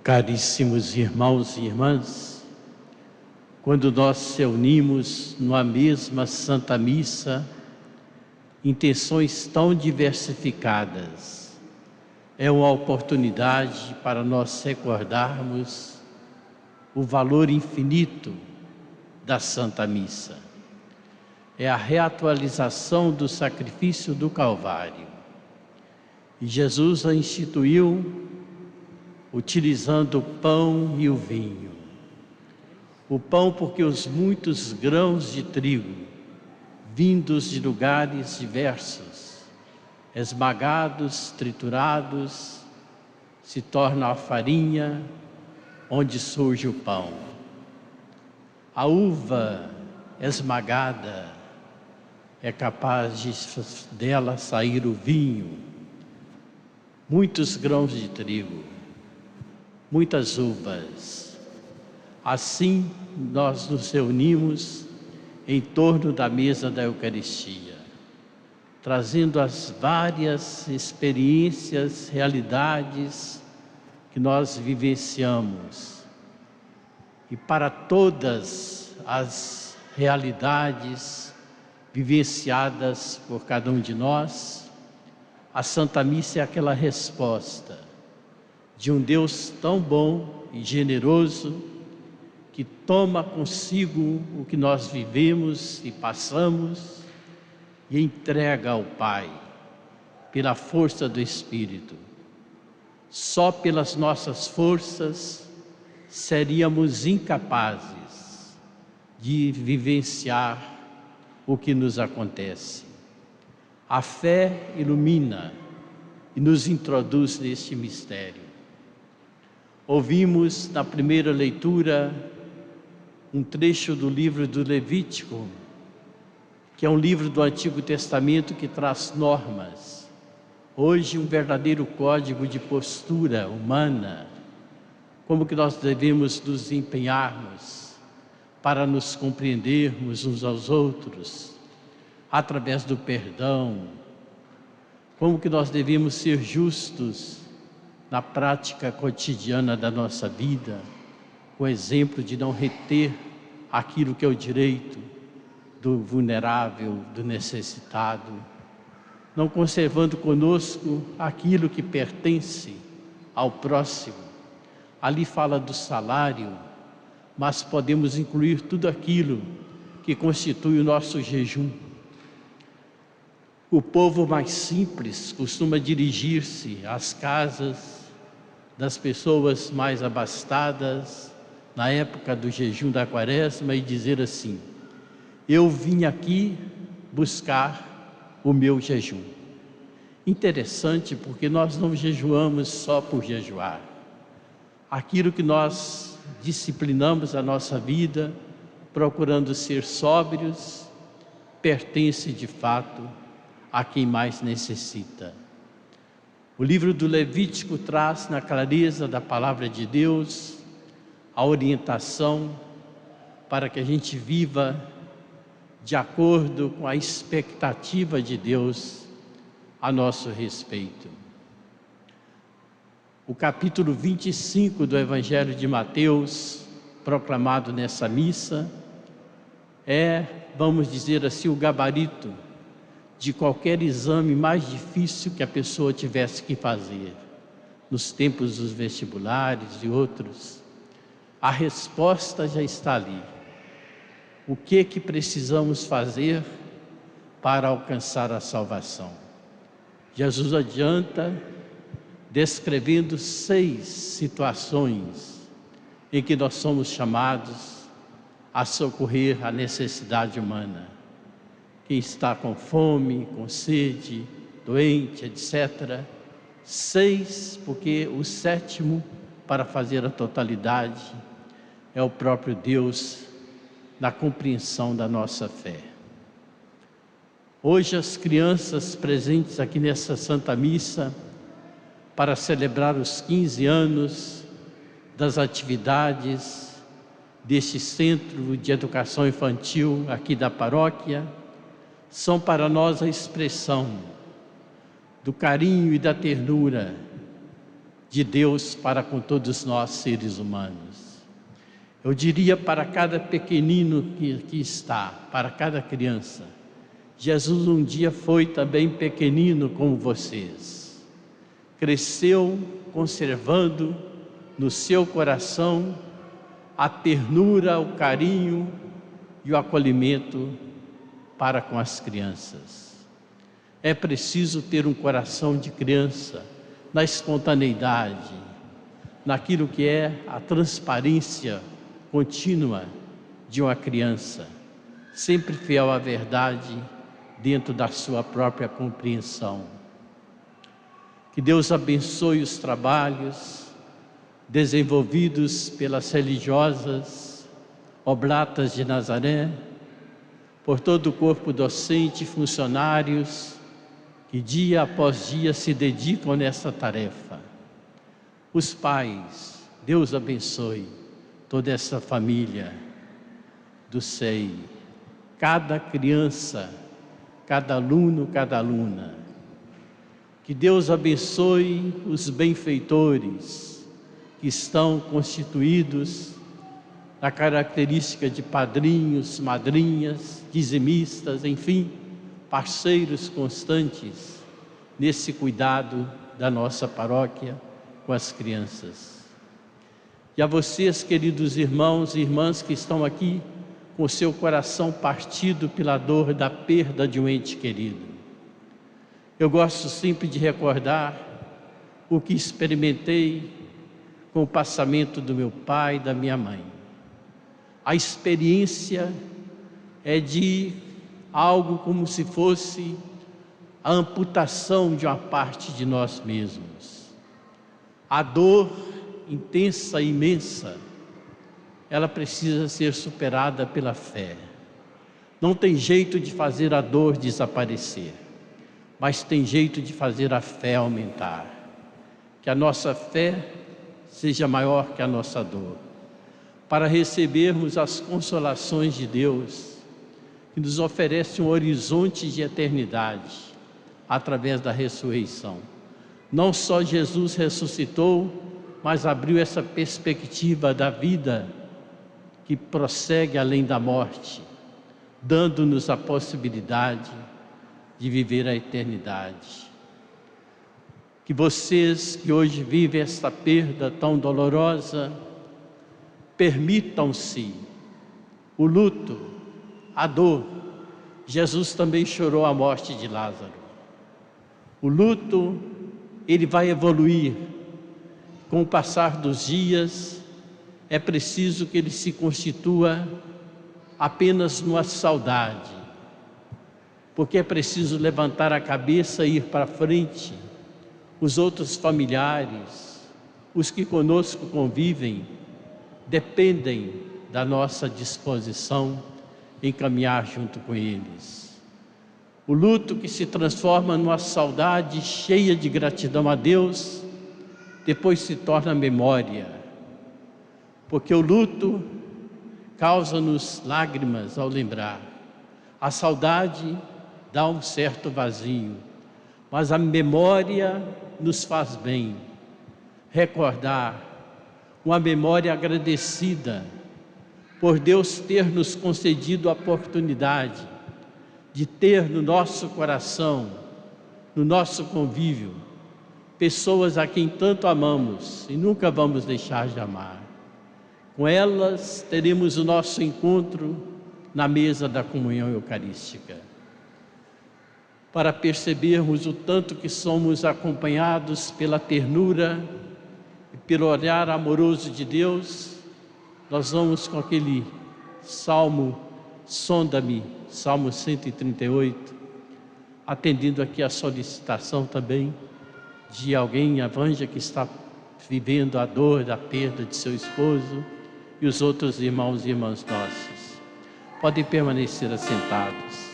Caríssimos irmãos e irmãs, quando nós se reunimos numa mesma Santa Missa, intenções tão diversificadas, é uma oportunidade para nós recordarmos o valor infinito da Santa Missa. É a reatualização do sacrifício do Calvário. E Jesus a instituiu utilizando o pão e o vinho. O pão porque os muitos grãos de trigo, vindos de lugares diversos, esmagados, triturados, se tornam a farinha onde surge o pão. A uva esmagada é capaz dela sair o vinho. Muitos grãos de trigo, muitas uvas. Assim nós nos reunimos em torno da mesa da Eucaristia, trazendo as várias experiências, realidades que nós vivenciamos. E para todas as realidades vivenciadas por cada um de nós, a Santa Missa é aquela resposta de um Deus tão bom e generoso, que toma consigo o que nós vivemos e passamos e entrega ao Pai, pela força do Espírito. Só pelas nossas forças seríamos incapazes de vivenciar o que nos acontece. A fé ilumina e nos introduz neste mistério. Ouvimos na primeira leitura um trecho do livro do Levítico, que é um livro do Antigo Testamento que traz normas. Hoje um verdadeiro código de postura humana, como que nós devemos nos empenharmos para nos compreendermos uns aos outros, através do perdão, como que nós devemos ser justos na prática cotidiana da nossa vida, com o exemplo de não reter aquilo que é o direito do vulnerável, do necessitado, não conservando conosco aquilo que pertence ao próximo. Ali fala do salário, mas podemos incluir tudo aquilo que constitui o nosso jejum. O povo mais simples costuma dirigir-se às casas das pessoas mais abastadas na época do jejum da Quaresma e dizer assim: eu vim aqui buscar o meu jejum. Interessante, porque nós não jejuamos só por jejuar. Aquilo que nós disciplinamos a nossa vida, procurando ser sóbrios, pertence de fato a quem mais necessita. O livro do Levítico traz na clareza da palavra de Deus a orientação para que a gente viva de acordo com a expectativa de Deus a nosso respeito. O capítulo 25 do Evangelho de Mateus, proclamado nessa missa, é, vamos dizer assim, o gabarito de qualquer exame mais difícil que a pessoa tivesse que fazer, nos tempos dos vestibulares e outros. A resposta já está ali. O que precisamos fazer para alcançar a salvação? Jesus adianta descrevendo 6 situações em que nós somos chamados a socorrer a necessidade humana. Quem está com fome, com sede, doente, etc. 6, porque o 7º, para fazer a totalidade, é o próprio Deus na compreensão da nossa fé. Hoje as crianças presentes aqui nessa Santa Missa, para celebrar os 15 anos das atividades deste Centro de Educação Infantil aqui da paróquia, são para nós a expressão do carinho e da ternura de Deus para com todos nós, seres humanos. Eu diria para cada pequenino que está, para cada criança, Jesus um dia foi também pequenino como vocês. Cresceu conservando no seu coração a ternura, o carinho e o acolhimento para com as crianças. É preciso ter um coração de criança, na espontaneidade, naquilo que é a transparência contínua de uma criança, sempre fiel à verdade dentro da sua própria compreensão. Que Deus abençoe os trabalhos desenvolvidos pelas religiosas Oblatas de Nazaré, por todo o corpo docente e funcionários que dia após dia se dedicam nessa tarefa. Os pais, Deus abençoe toda essa família do SEI, cada criança, cada aluno, cada aluna. Que Deus abençoe os benfeitores que estão constituídos na característica de padrinhos, madrinhas, dizimistas, enfim, parceiros constantes nesse cuidado da nossa paróquia com as crianças. E a vocês, queridos irmãos e irmãs que estão aqui com o seu coração partido pela dor da perda de um ente querido. Eu gosto sempre de recordar o que experimentei com o passamento do meu pai e da minha mãe. A experiência é de algo como se fosse a amputação de uma parte de nós mesmos. A dor intensa e imensa, ela precisa ser superada pela fé. Não tem jeito de fazer a dor desaparecer, mas tem jeito de fazer a fé aumentar. Que a nossa fé seja maior que a nossa dor, para recebermos as consolações de Deus, que nos oferece um horizonte de eternidade através da ressurreição. Não só Jesus ressuscitou, mas abriu essa perspectiva da vida que prossegue além da morte, dando-nos a possibilidade de viver a eternidade. Que vocês que hoje vivem esta perda tão dolorosa, permitam-se o luto, a dor. Jesus também chorou a morte de Lázaro. O luto, ele vai evoluir. Com o passar dos dias, é preciso que ele se constitua apenas numa saudade, porque é preciso levantar a cabeça e ir para frente. Os outros familiares, os que conosco convivem, dependem da nossa disposição em caminhar junto com eles. O luto que se transforma numa saudade cheia de gratidão a Deus, depois se torna memória, porque o luto causa-nos lágrimas ao lembrar. A saudade dá um certo vazio, mas a memória nos faz bem. Recordar, uma memória agradecida por Deus ter nos concedido a oportunidade de ter no nosso coração, no nosso convívio, pessoas a quem tanto amamos e nunca vamos deixar de amar. Com elas teremos o nosso encontro na mesa da comunhão eucarística, para percebermos o tanto que somos acompanhados pela ternura e pelo olhar amoroso de Deus. Nós vamos com aquele Salmo, sonda-me, Salmo 138, atendendo aqui a solicitação também de alguém, a Vânia, que está vivendo a dor da perda de seu esposo, e os outros irmãos e irmãs nossos. Podem permanecer assentados.